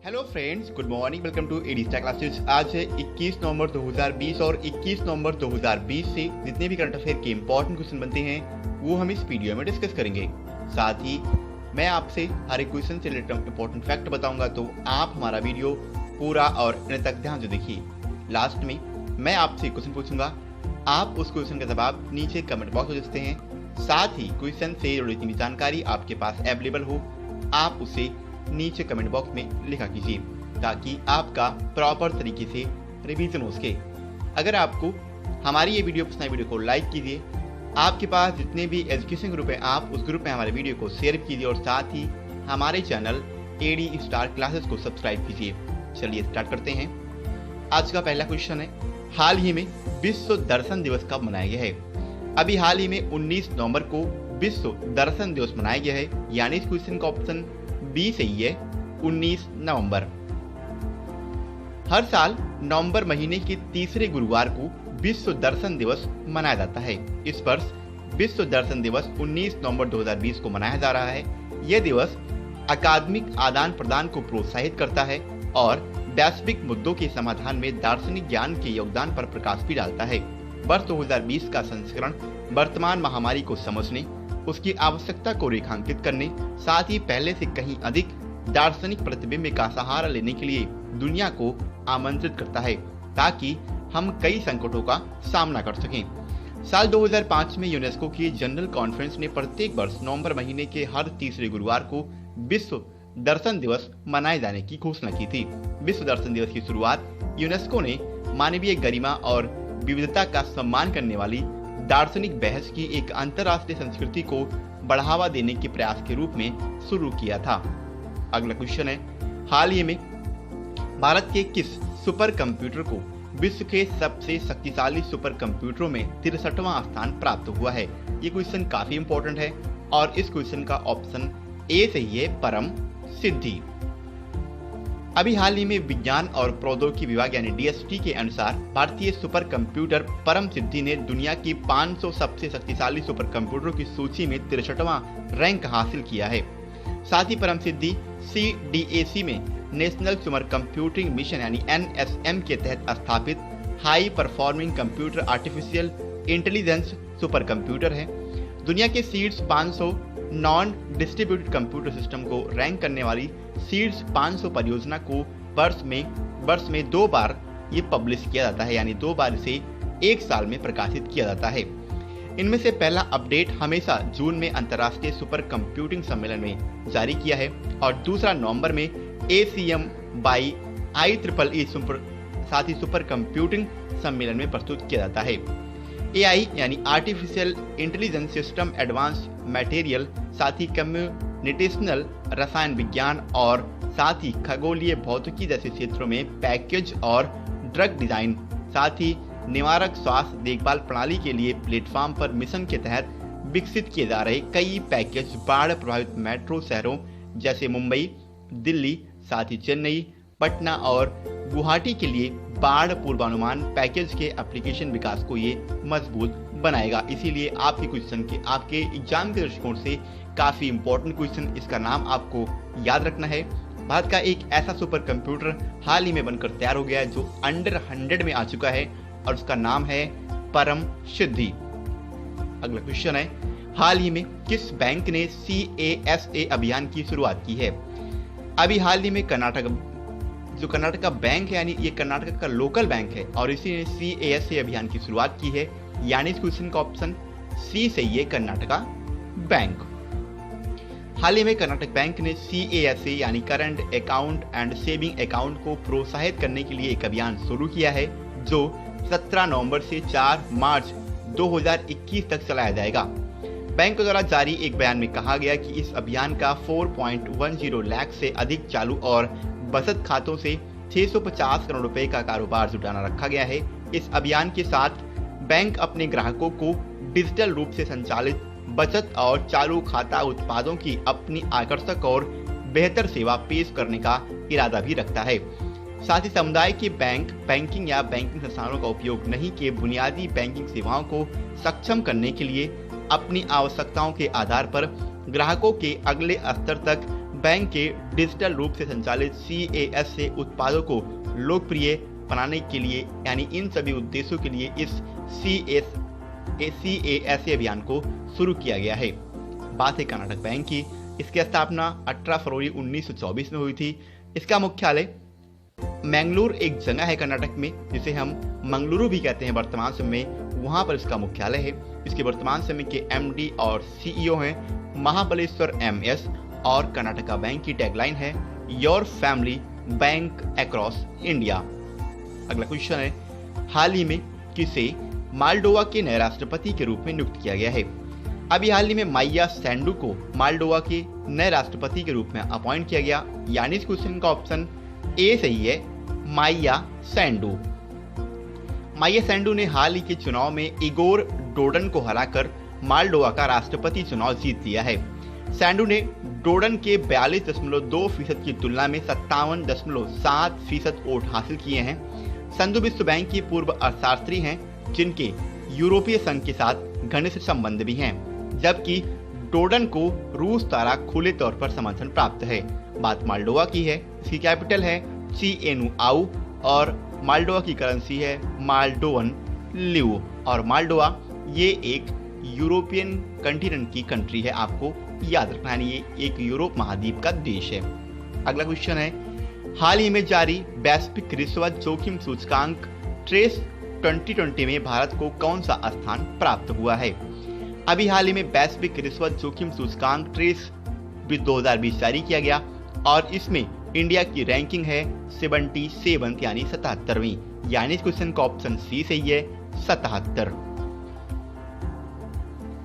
Hello friends, good morning. Welcome to AD star classes. आज है 21 नवंबर 2020 और 21 नवंबर 2020 से जितने भी करंट अफेयर के इंपॉर्टेंट क्वेश्चन बनते हैं वो हम इस वीडियो में डिस्कस करेंगे। साथ ही मैं आपसे हर एक क्वेश्चन से रिलेटेड इंपॉर्टेंट फैक्ट बताऊंगा, तो आप हमारा वीडियो पूरा और अंत तक ध्यान से देखिए। लास्ट में मैं आपसे क्वेश्चन पूछूंगा, आप उस क्वेश्चन का जवाब नीचे कमेंट बॉक्स में दे सकते हैं। साथ ही क्वेश्चन से जुड़ी जितनी जानकारी आपके पास अवेलेबल हो, आप उसे नीचे कमेंट बॉक्स में लिखा कीजिए ताकि आपका प्रॉपर तरीके से रिवीजन हो सके। अगर आपको हमारी ये वीडियो पसंद है, वीडियो को लाइक कीजिए। आपके पास जितने भी एजुकेशन ग्रुप है, आप उस ग्रुप में हमारे वीडियो को शेयर कीजिए और साथ ही हमारे चैनल एडी स्टार क्लासेस को सब्सक्राइब कीजिए। चलिए स्टार्ट करते हैं। आज का पहला क्वेश्चन है, हाल ही में विश्व दर्शन दिवस कब मनाया गया है? अभी हाल ही में 19 नवंबर को विश्व दर्शन दिवस मनाया गया है, यानी इस क्वेश्चन का ऑप्शन बी सही है, 19 नवंबर। हर साल नवंबर महीने के तीसरे गुरुवार को विश्व दर्शन दिवस मनाया जाता है। इस वर्ष विश्व दर्शन दिवस 19 नवंबर 2020 को मनाया जा रहा है। यह दिवस अकादमिक आदान प्रदान को प्रोत्साहित करता है और वैश्विक मुद्दों के समाधान में दार्शनिक ज्ञान के योगदान पर प्रकाश भी डालता है। वर्ष 2020 का संस्करण वर्तमान महामारी को समझने, उसकी आवश्यकता को रेखांकित करने, साथ ही पहले से कहीं अधिक दार्शनिक प्रतिबिंब का सहारा लेने के लिए दुनिया को आमंत्रित करता है ताकि हम कई संकटों का सामना कर सकें। साल 2005 में यूनेस्को की जनरल कॉन्फ्रेंस ने प्रत्येक वर्ष नवंबर महीने के हर तीसरे गुरुवार को विश्व दर्शन दिवस मनाए जाने की घोषणा की थी। विश्व दर्शन दिवस की शुरुआत यूनेस्को ने मानवीय गरिमा और विविधता का सम्मान करने वाली दार्शनिक बहस की एक अंतर्राष्ट्रीय संस्कृति को बढ़ावा देने के प्रयास के रूप में शुरू किया था। अगला क्वेश्चन है, हाल ही में भारत के किस सुपर कंप्यूटर को विश्व के सबसे शक्तिशाली सुपर कंप्यूटरों में 63वां स्थान प्राप्त हुआ है? ये क्वेश्चन काफी इंपॉर्टेंट है और इस क्वेश्चन का ऑप्शन ए सही है, परम सिद्धि। अभी हाल ही में विज्ञान और प्रौद्योगिकी विभाग यानी डीएसटी के अनुसार भारतीय सुपर कंप्यूटर परम सिद्धि ने दुनिया की 500 सबसे शक्तिशाली सुपर कंप्यूटरों की सूची में 63वां रैंक हासिल किया है। साथ ही परम सिद्धि CDAC में नेशनल सुपर कंप्यूटिंग मिशन यानी NSM के तहत स्थापित high performing computer artificial intelligence super computer है। दुनिया के seeds 500 non distributed computer system को रैंक करने वाली सीड्स 500 परियोजना को वर्ष में 2 बार ये पब्लिश किया जाता है, यानी 2 बार इसे एक साल में प्रकाशित किया जाता है। इनमें से पहला अपडेट हमेशा जून में अंतर्राष्ट्रीय सुपर कंप्यूटिंग सम्मेलन में जारी किया है और दूसरा नवंबर में ACM by IEEE साथ ही सुपर कंप्यूटिंग सम्मेलन में प्रस्तुत किया जाता है। AI यानी artificial intelligence system advance material, साथ ही कम्प्यूटेशनल रसायन विज्ञान और साथ ही खगोलीय भौतिकी जैसे क्षेत्रों में पैकेज और ड्रग डिजाइन, साथ ही निवारक स्वास्थ्य देखभाल प्रणाली के लिए प्लेटफॉर्म पर मिशन के तहत विकसित किए जा रहे कई पैकेज बाढ़ प्रभावित मेट्रो शहरों जैसे मुंबई, दिल्ली, साथ ही चेन्नई, पटना और गुवाहाटी के लिए बाढ़ पूर्वानुमान पैकेज के एप्लीकेशन विकास को ये मजबूत बनाएगा। इसीलिए आपके क्वेश्चन के आपके एग्जाम के दृष्टिकोण से काफी इंपॉर्टेंट क्वेश्चन, इसका नाम आपको याद रखना है। भारत का एक ऐसा सुपर कंप्यूटर हाल ही में बनकर तैयार हो गया है जो अंडर 100 में आ चुका है और उसका नाम है परम सिद्धि। अगला क्वेश्चन है, हाल ही में किस बैंक ने CASA अभियान की शुरुआत की है? अभी हाल ही में कर्नाटक का बैंक है, यानी ये कर्नाटक का लोकल बैंक है और इसी ने CASA अभियान की शुरुआत की है, यानी इस क्वेश्चन का ऑप्शन सी सही है, कर्नाटका बैंक। हाल ही में कर्नाटक बैंक ने CASA यानी current account and saving account को प्रोत्साहित करने के लिए एक अभियान शुरू किया है जो 17 नवंबर से 4 मार्च 2021 तक चलाया जाएगा। बैंक द्वारा जारी एक बयान में कहा गया कि इस अभियान का 4.10 लाख से अधिक चालू और बचत खातों से 650 करोड़ रुपए का कारोबार जुटाना रखा गया है। इस अभियान के साथ बैंक अपने ग्राहकों को डिजिटल रूप से संचालित बचत और चालू खाता उत्पादों की अपनी आकर्षक और बेहतर सेवा पेश करने का इरादा भी रखता है। साथ ही समुदाय के बैंकिंग या बैंकिंग संस्थानों का उपयोग नहीं किए बुनियादी बैंकिंग सेवाओं को सक्षम करने के लिए अपनी आवश्यकताओं के आधार पर ग्राहकों के अगले स्तर तक बैंक के डिजिटल रूप से संचालित CAS से उत्पादों को लोकप्रिय बनाने के लिए, यानी इन सभी उद्देश्यों के लिए इस CAS अभियान को शुरू किया गया है। बात है कर्नाटक बैंक की। इसकी स्थापना 18 फरवरी 1924 में हुई थी। इसका मुख्यालय मैंगलोर एक जगह है कर्नाटक में, जिसे हम मंगलुरु भी कहते हैं वर्तमान समय में, वहां पर इसका मुख्यालय है। इसके वर्तमान समय के MD और CEO हैं महाबलेश्वर MS, और कर्नाटका बैंक की टैगलाइन है your family bank across India. अगला क्वेश्चन है, हाल ही में किसे मालडोवा के नए राष्ट्रपति के रूप में नियुक्त किया गया है? अभी हाल ही में माइया सैंडू को मालडोवा के नए राष्ट्रपति के रूप में अपॉइंट किया गया, यानी इस क्वेश्चन का ऑप्शन ए सही है, माइया सैंडू। माइया सैंडू ने हाल ही के चुनाव में इगोर डोडन को हराकर मालडोवा का राष्ट्रपति चुनाव जीत लिया है। सैंडू ने डोडन के 42.2% की तुलना में 57.7% वोट हासिल किए हैं। संधु विश्व बैंक की पूर्व अर्थशास्त्री हैं, जिनके यूरोपीय संघ के साथ घनिष्ठ संबंध भी हैं, जबकि डोडन को रूस द्वारा खुले तौर पर समर्थन प्राप्त है। बात मालडोवा की है। इसकी कैपिटल है चिएनुआउ और मालडोवा की करेंसी है माल्डोवन लिव। और मालडोवा ये एक यूरोपियन कंटिनेंट की कंट्री है, आपको याद रखना है, ये एक यूरोप महाद्वीप का देश है। अगला क्वेश्चन है, हाल ही में जारी वैश्विक रिश्वत जोखिम सूचकांक ट्रेस 2020 में भारत को कौन सा स्थान प्राप्त हुआ है? अभी हाल ही में वैश्विक रिश्वत जोखिम सूचकांक ट्रेस 2020 जारी किया गया और इसमें इंडिया की रैंकिंग है 77 यानी 77वीं, यानी इस क्वेश्चन का ऑप्शन सी सही है, 77।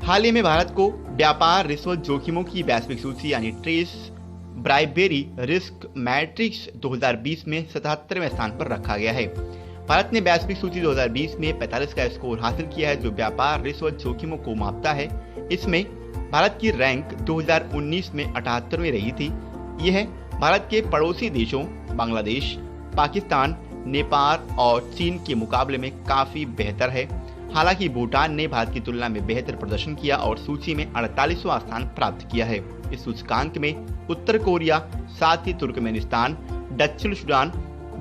हाल ही में भारत को व्यापार रिश्वत जोखिमों की वैश्विक सूची यानी ट्रेस ब्राइबेरी रिस्क मैट्रिक्स 2020 में 77वें स्थान पर रखा गया है। भारत ने वैश्विक सूची 2020 में 45 का स्कोर हासिल किया है, जो व्यापार रिश्वत जोखिमों को मापता है। इसमें भारत की रैंक 2019 में 78वीं रही थी। यह भारत के पड़ोसी देशों बांग्लादेश, पाकिस्तान, नेपाल और चीन के मुकाबले में काफी बेहतर है। हालांकि भूटान ने भारत की तुलना में बेहतर प्रदर्शन किया और सूची में 48वां स्थान प्राप्त किया है। इस सूचकांक में उत्तर कोरिया, साथ ही तुर्कमेनिस्तान, दक्षिण सूडान,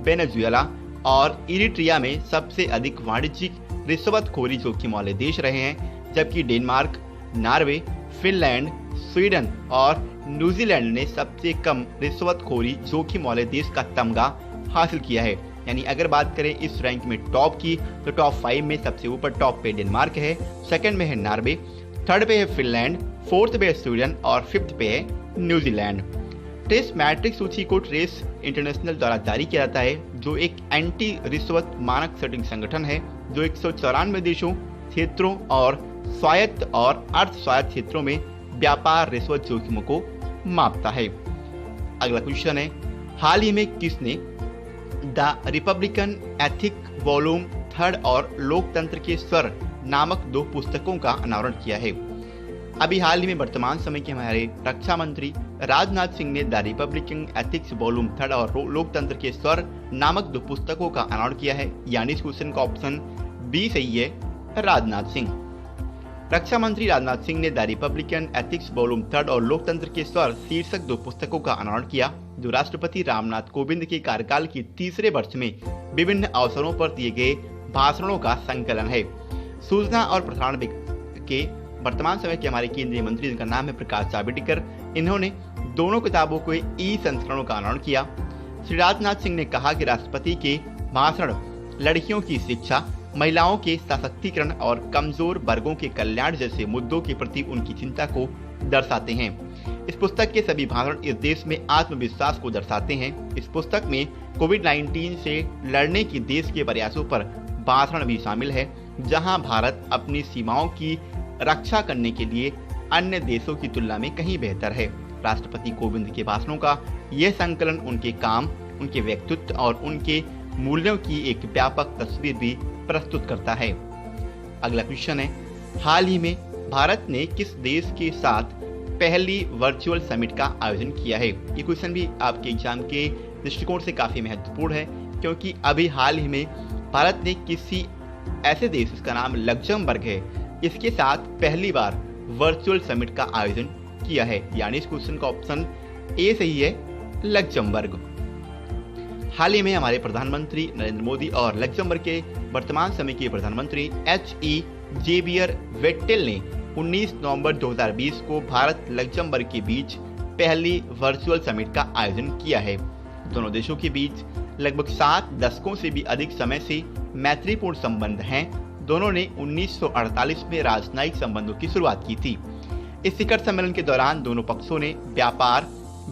वेनेजुएला और इरिट्रिया में सबसे अधिक वाणिज्यिक रिश्वतखोरी जोखिम वाले देश रहे हैं, जबकि डेनमार्क, नॉर्वे, फिनलैंड, स्वीडन और न्यूजीलैंड ने सबसे कम रिश्वतखोरी जोखिम वाले देश का तमगा हासिल किया है। यानी अगर बात करें इस रैंक में टॉप की, तो टॉप 5 में सबसे ऊपर टॉप पे डेनमार्क है, सेकंड में है नॉर्वे, थर्ड पे है फिनलैंड, फोर्थ पे है स्वीडन और फिफ्थ पे है न्यूजीलैंड। ट्रेस मैट्रिक्स सूची को ट्रेस इंटरनेशनल द्वारा जारी किया जाता है, जो एक एंटी रिश्वत मानक सेटिंग संगठन है, जो 194 देशों, क्षेत्रों और स्वायत्त और अर्ध स्वायत्त क्षेत्रों में व्यापार रिश्वत जोखिमों को मापता है। अगला क्वेश्चन है, हाल ही में किसने द रिपब्लिकन एथिक वॉल्यूम 3 और लोकतंत्र के स्वर नामक 2 पुस्तकों का अनावरण किया है? अभी हाल ही में वर्तमान समय के हमारे रक्षा मंत्री राजनाथ सिंह ने द रिपब्लिकन एथिक्स वॉल्यूम 3 और लोकतंत्र के स्वर नामक 2 पुस्तकों का अनावरण किया है, यानी इस क्वेश्चन का ऑप्शन बी सही है, राजनाथ सिंह। रक्षा मंत्री राजनाथ सिंह ने द रिपब्लिकन एथिक्स वॉल्यूम 3 और लोकतंत्र के स्वर शीर्षक 2 पुस्तकों का अनावरण किया, जो राष्ट्रपति रामनाथ कोविंद के कार्यकाल के तीसरे वर्ष में विभिन्न अवसरों पर दिए गए भाषणों का संकलन है। सूचना और प्रसारण के वर्तमान समय के हमारे केंद्रीय मंत्री, जिनका नाम है प्रकाश जावड़ेकर, इन्होंने दोनों किताबों के संस्करणों का अनावरण किया। श्री राजनाथ सिंह ने कहा कि राष्ट्रपति के भाषण लड़कियों की शिक्षा, महिलाओं के सशक्तिकरण और कमजोर वर्गों के कल्याण जैसे मुद्दों के प्रति उनकी चिंता को दर्शाते हैं। इस पुस्तक के सभी भाषण इस देश में आत्मविश्वास को दर्शाते हैं। इस पुस्तक में कोविड-19 से लड़ने की देश के प्रयासों पर भाषण भी शामिल है, जहां भारत अपनी सीमाओं की रक्षा करने के लिए अन्य देशों की तुलना में कहीं बेहतर है। राष्ट्रपति कोविंद के भाषणों का यह संकलन उनके काम, उनके व्यक्तित्व और उनके मूल्यों की एक व्यापक तस्वीर भी प्रस्तुत करता है। अगला क्वेश्चन है, हाल ही में भारत ने किस देश के साथ पहली वर्चुअल समिट का आयोजन किया है? ये क्वेश्चन भी आपके एग्जाम के दृष्टिकोण से काफी महत्वपूर्ण है, क्योंकि अभी हाल ही में भारत ने किसी ऐसे देश, इसका नाम लग्जमबर्ग है, इसके साथ पहली बार वर्चुअल समिट का आयोजन किया है, यानी इस क्वेश्चन का ऑप्शन ए सही है लक्जमबर्ग। हाल ही में हमारे प्रधानमंत्री नरेंद्र मोदी और लक्जमबर्ग के वर्तमान समय के प्रधानमंत्री H.E. जेवियर वेट्टेल ने 19 नवंबर 2020 को भारत लक्जमबर्ग के बीच पहली वर्चुअल समिट का आयोजन किया है। दोनों देशों के बीच लगभग 7 दशकों से भी अधिक समय से मैत्रीपूर्ण संबंध हैं। दोनों ने 1948 में राजनयिक संबंधों की शुरुआत की थी। इस शिखर सम्मेलन के दौरान दोनों पक्षों ने व्यापार,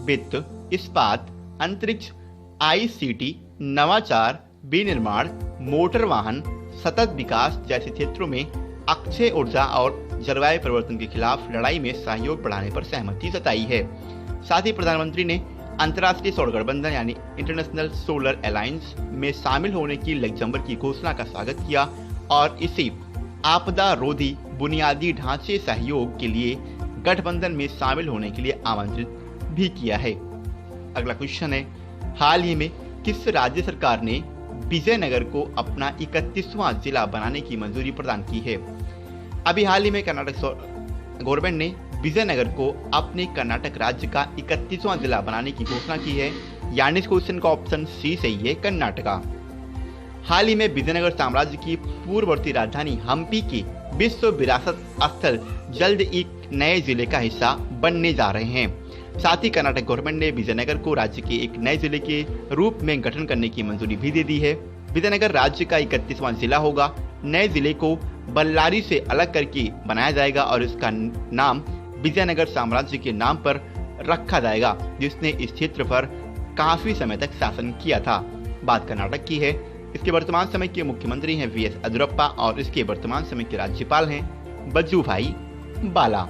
वित्त, इस्पात, अंतरिक्ष, ICT, नवाचार, विनिर्माण, मोटर वाहन, सतत विकास जैसे क्षेत्रों में अक्षय ऊर्जा और जलवायु परिवर्तन के खिलाफ लड़ाई में सहयोग बढ़ाने पर सहमति जताई है। साथ ही प्रधानमंत्री ने अंतर्राष्ट्रीय सौर गठबंधन यानी इंटरनेशनल सोलर अलायंस में शामिल होने की लक्जमबर्ग की घोषणा का स्वागत किया और इसे आपदा रोधी बुनियादी ढांचे सहयोग के लिए गठबंधन में शामिल होने के लिए आमंत्रित भी किया है। अगला क्वेश्चन है, हाल ही में किस राज्य सरकार ने विजयनगर को अपना 31वां जिला बनाने की मंजूरी प्रदान की है? अभी हाल ही में कर्नाटक गवर्नमेंट ने विजयनगर को अपने कर्नाटक राज्य का 31वां जिला बनाने की घोषणा की है, यानी इस क्वेश्चन का ऑप्शन सी सही है कर्नाटका। हाल ही में विजयनगर साम्राज्य की पूर्ववर्ती राजधानी हम्पी के विश्व विरासत स्थल जल्द एक नए जिले का हिस्सा बनने जा रहे हैं। साथ ही कर्नाटक गवर्नमेंट ने विजयनगर को राज्य के एक नए जिले के रूप में गठन करने की मंजूरी भी दे दी है। विजयनगर राज्य का 31वां जिला होगा। नए जिले को बल्लारी से अलग करके बनाया जाएगा और इसका नाम विजयनगर साम्राज्य के नाम पर रखा जाएगा, जिसने इस क्षेत्र पर काफी समय तक शासन किया था। बात कर्नाटक की है। इसके वर्तमान समय के मुख्यमंत्री हैं वीएस येदियुरप्पा और इसके वर्तमान समय के राज्यपाल हैं वजुभाई वाला।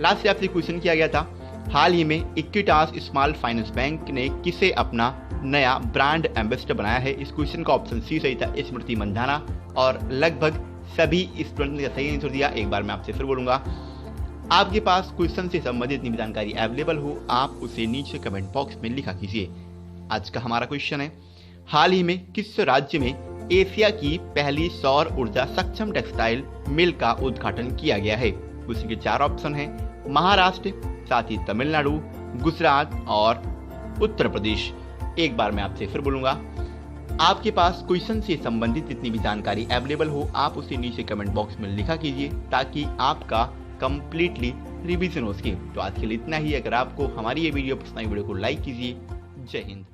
लास्ट से आपसे क्वेश्चन किया गया था, हाल ही में इक्विटास स्मॉल फाइनेंस बैंक ने किसे अपना नया ब्रांड एम्बेसडर बनाया है? इस क्वेश्चन का ऑप्शन सी सही था स्मृति मंधाना और लगभग सभी स्टूडेंट ने सही आंसर दिया। एक बार मैं आपसे फिर बोलूंगा, आपके पास क्वेश्चन से संबंधित जितनी भी जानकारी अवेलेबल हो आप उसे नीचे कमेंट बॉक्स में लिखा कीजिए। आज का हमारा क्वेश्चन है, हाल ही में किस राज्य में एशिया की पहली सौर ऊर्जा सक्षम टेक्सटाइल मिल का उद्घाटन किया गया है? उसी के 4 ऑप्शन हैं, महाराष्ट्र, साथ ही तमिलनाडु, गुजरात और उत्तर प्रदेश। एक बार मैं आपसे फिर बोलूंगा, आपके पास क्वेश्चन से संबंधित जितनी भी जानकारी अवेलेबल हो आप उसे नीचे कमेंट बॉक्स में लिखा कीजिए ताकि आपका कंप्लीटली रिवीजन हो सके। तो आज के लिए इतना ही। अगर आपको हमारी ये वीडियो पसंद आई, वीडियो को लाइक कीजिए। जय हिंद।